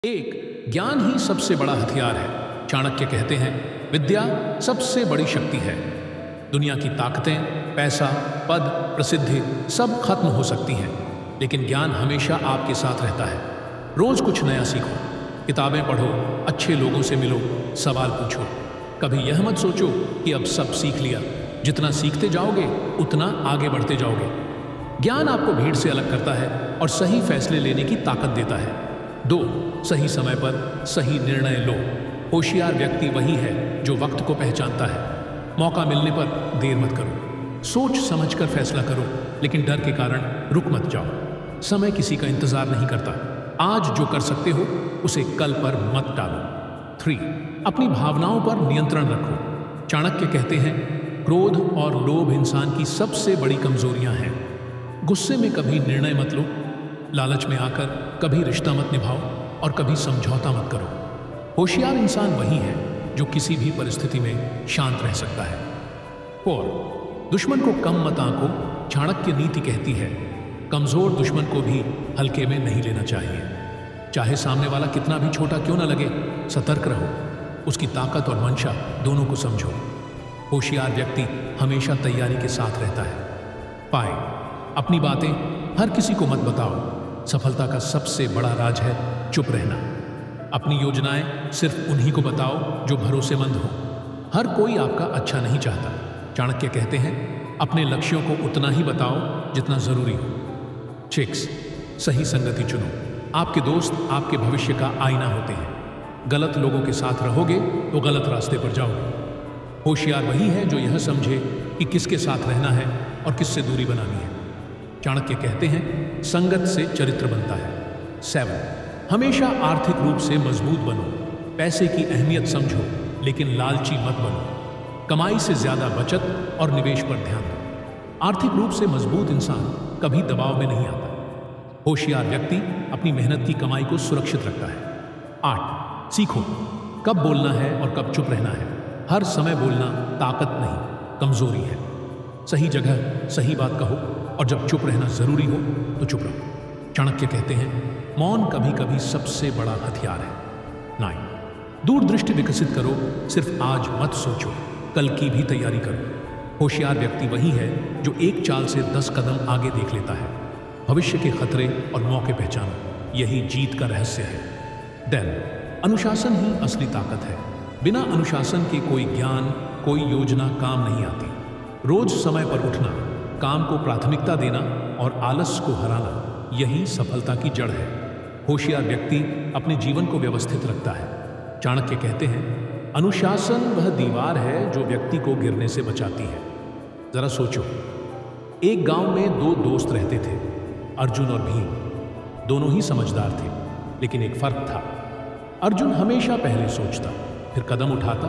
एक, ज्ञान ही सबसे बड़ा हथियार है। चाणक्य कहते हैं, विद्या सबसे बड़ी शक्ति है। दुनिया की ताकतें, पैसा, पद, प्रसिद्धि सब खत्म हो सकती हैं, लेकिन ज्ञान हमेशा आपके साथ रहता है। रोज कुछ नया सीखो, किताबें पढ़ो, अच्छे लोगों से मिलो, सवाल पूछो। कभी यह मत सोचो कि अब सब सीख लिया। जितना सीखते जाओगे उतना आगे बढ़ते जाओगे। ज्ञान आपको भीड़ से अलग करता है और सही फैसले लेने की ताकत देता है। 2, सही समय पर सही निर्णय लो। होशियार व्यक्ति वही है जो वक्त को पहचानता है। मौका मिलने पर देर मत करो। सोच समझकर फैसला करो, लेकिन डर के कारण रुक मत जाओ। समय किसी का इंतजार नहीं करता। आज जो कर सकते हो उसे कल पर मत टालो। 3, अपनी भावनाओं पर नियंत्रण रखो। चाणक्य कहते हैं, क्रोध और लोभ इंसान की सबसे बड़ी कमजोरियां हैं। गुस्से में कभी निर्णय मत लो, लालच में आकर कभी रिश्ता मत निभाओ और कभी समझौता मत करो। होशियार इंसान वही है जो किसी भी परिस्थिति में शांत रह सकता है। 4, दुश्मन को कम मत आंको। चाणक्य नीति कहती है, कमजोर दुश्मन को भी हल्के में नहीं लेना चाहिए। चाहे सामने वाला कितना भी छोटा क्यों न लगे, सतर्क रहो। उसकी ताकत और मंशा दोनों को समझो। होशियार व्यक्ति हमेशा तैयारी के साथ रहता है। 5, अपनी बातें हर किसी को मत बताओ। सफलता का सबसे बड़ा राज है चुप रहना। अपनी योजनाएं सिर्फ उन्हीं को बताओ जो भरोसेमंद हो। हर कोई आपका अच्छा नहीं चाहता। चाणक्य कहते हैं, अपने लक्ष्यों को उतना ही बताओ जितना जरूरी हो। 6, सही संगति चुनो। आपके दोस्त आपके भविष्य का आईना होते हैं। गलत लोगों के साथ रहोगे तो गलत रास्ते पर जाओगे। होशियार वही है जो यह समझे कि किसके साथ रहना है और किससे दूरी बनानी है। चाणक्य कहते हैं, संगत से चरित्र बनता है। 7, हमेशा आर्थिक रूप से मजबूत बनो। पैसे की अहमियत समझो, लेकिन लालची मत बनो। कमाई से ज्यादा बचत और निवेश पर ध्यान दो। आर्थिक रूप से मजबूत इंसान कभी दबाव में नहीं आता। होशियार व्यक्ति अपनी मेहनत की कमाई को सुरक्षित रखता है। 8, सीखो कब बोलना है और कब चुप रहना है। हर समय बोलना ताकत नहीं, कमजोरी है। सही जगह सही बात कहो, और जब चुप रहना जरूरी हो तो चुप रहो। चाणक्य कहते हैं, मौन कभी कभी सबसे बड़ा हथियार है। 9, दूरदृष्टि विकसित करो। सिर्फ आज मत सोचो, कल की भी तैयारी करो। होशियार व्यक्ति वही है जो एक चाल से 10 कदम आगे देख लेता है। भविष्य के खतरे और मौके पहचानो, यही जीत का रहस्य है। 10, अनुशासन ही असली ताकत है। बिना अनुशासन के कोई ज्ञान, कोई योजना काम नहीं आती। रोज समय पर उठना, काम को प्राथमिकता देना और आलस को हराना, यही सफलता की जड़ है। होशियार व्यक्ति अपने जीवन को व्यवस्थित रखता है। चाणक्य कहते हैं, अनुशासन वह दीवार है जो व्यक्ति को गिरने से बचाती है। जरा सोचो, एक गांव में 2 दोस्त रहते थे, अर्जुन और भीम। दोनों ही समझदार थे, लेकिन एक फर्क था। अर्जुन हमेशा पहले सोचता, फिर कदम उठाता।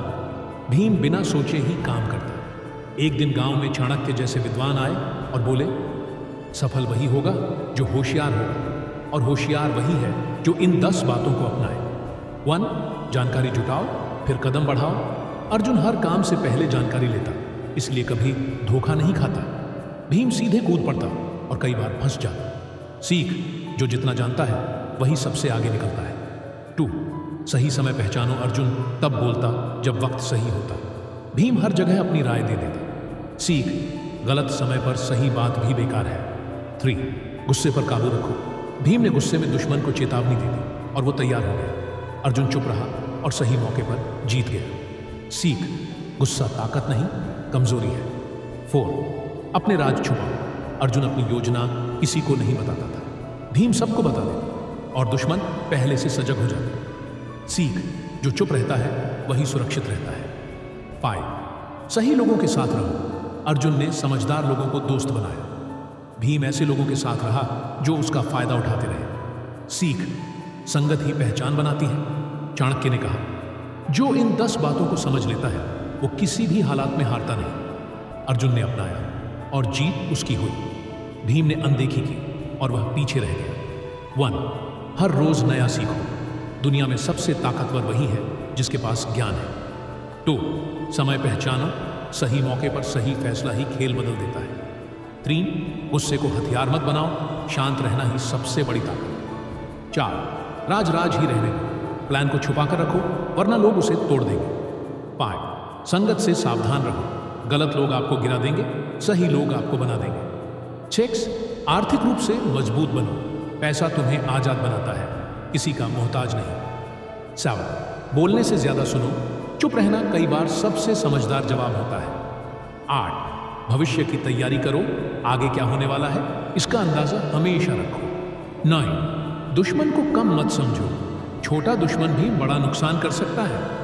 भीम बिना सोचे ही काम करता। एक दिन गांव में चाणक्य जैसे विद्वान आए और बोले, सफल वही होगा जो होशियार होगा, और होशियार वही है जो इन 10 बातों को अपनाए। 1, जानकारी जुटाओ, फिर कदम बढ़ाओ। अर्जुन हर काम से पहले जानकारी लेता, इसलिए कभी धोखा नहीं खाता। भीम सीधे कूद पड़ता और कई बार फंस जाता। सीख, जो जितना जानता है वही सबसे आगे निकलता है। 2, सही समय पहचानो। अर्जुन तब बोलता जब वक्त सही होता। भीम हर जगह अपनी राय दे देता। सीख, गलत समय पर सही बात भी बेकार है। 3, गुस्से पर काबू रखो। भीम ने गुस्से में दुश्मन को चेतावनी दे दी और वो तैयार हो गया। अर्जुन चुप रहा और सही मौके पर जीत गया। सीख, गुस्सा ताकत नहीं, कमजोरी है। 4, अपने राज छुपाओ। अर्जुन अपनी योजना किसी को नहीं बताता था। भीम सबको बता देता और दुश्मन पहले से सजग हो जाता। सीख, जो चुप रहता है वही सुरक्षित रहता है। 5, सही लोगों के साथ रहो। अर्जुन ने समझदार लोगों को दोस्त बनाया। भीम ऐसे लोगों के साथ रहा जो उसका फायदा उठाते रहे। सीख, संगत ही पहचान बनाती है। चाणक्य ने कहा, जो इन 10 बातों को समझ लेता है वो किसी भी हालात में हारता नहीं। अर्जुन ने अपनाया और जीत उसकी हुई। भीम ने अनदेखी की और वह पीछे रह गया। 1, हर रोज नया सीखो। दुनिया में सबसे ताकतवर वही है जिसके पास ज्ञान है। 2, समय पहचानो। सही मौके पर सही फैसला ही खेल बदल देता है। 3, गुस्से को हथियार मत बनाओ। शांत रहना ही सबसे बड़ी ताकत। 4, राज राज ही रहने दो। प्लान को छुपा कर रखो, वरना लोग उसे तोड़ देंगे। 5. संगत से सावधान रहो। गलत लोग आपको गिरा देंगे, सही लोग आपको बना देंगे। 6. आर्थिक रूप से मजबूत बनो। पैसा तुम्हें आजाद बनाता है, किसी का मोहताज नहीं। 7. बोलने से ज्यादा सुनो। चुप रहना कई बार सबसे समझदार जवाब होता है। 8. भविष्य की तैयारी करो। आगे क्या होने वाला है इसका अंदाजा हमेशा रखो। 9. दुश्मन को कम मत समझो। छोटा दुश्मन भी बड़ा नुकसान कर सकता है।